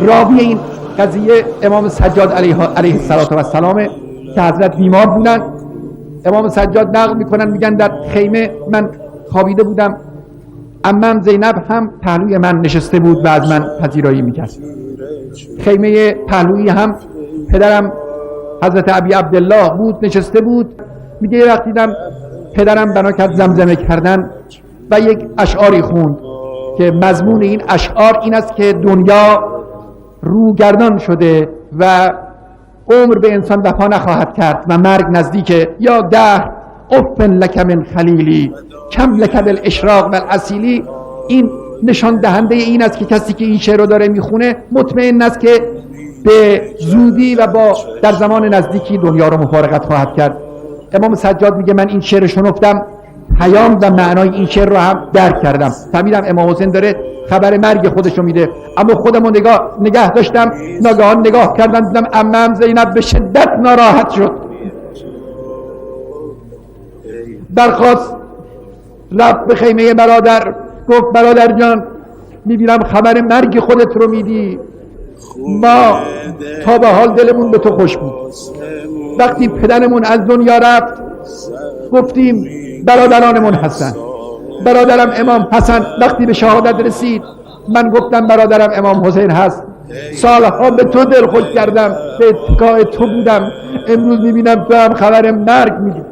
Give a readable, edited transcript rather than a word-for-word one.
راوی این قضیه امام سجاد علیه السلام که حضرت بیمار بودن. امام سجاد نقل میکنن، میگن در خیمه من خوابیده بودم، عمم زینب هم پهلوی من نشسته بود و از من پذیرایی میکرد. خیمه پهلویی هم پدرم حضرت ابی عبدالله بود، نشسته بود. میگه یه وقت دیدم پدرم بنا کرد زمزمه کردن و یک اشعاری خوند که مضمون این اشعار این است که دنیا روگردان شده و عمر به انسان وفا نخواهد کرد و مرگ نزدیکه. یا دهر افن لک من خلیلی کم لک بالاشراق والاصیلی. این نشان دهنده این است که کسی که این شعر رو داره میخونه مطمئن است که به زودی و با در زمان نزدیکی دنیا رو مفارقت خواهد کرد. امام سجاد میگه من این شعر رو شنفتم، پیام و معنای این شعر رو هم درک کردم. فهمیدم امام حسین داره خبر مرگ خودش رو میده، اما خودم رو نگه داشتم. ناگهان نگاه کردم دیدم عمم زینب به شدت ناراحت شد، برخاست رفت به خیمه برادر، گفت برادر جان میبینم خبر مرگ خودت رو میدی، ما تا به حال دلمون به تو خوش بود. وقتی پدرمون از دنیا رفت گفتیم برادرانمون هستن. برادرم امام حسن وقتی به شهادت رسید من گفتم برادرم امام حسین هست. سالها به تو دل خوش کردم، به اتکای تو بودم، امروز میبینم تو هم خبر مرگ میدی.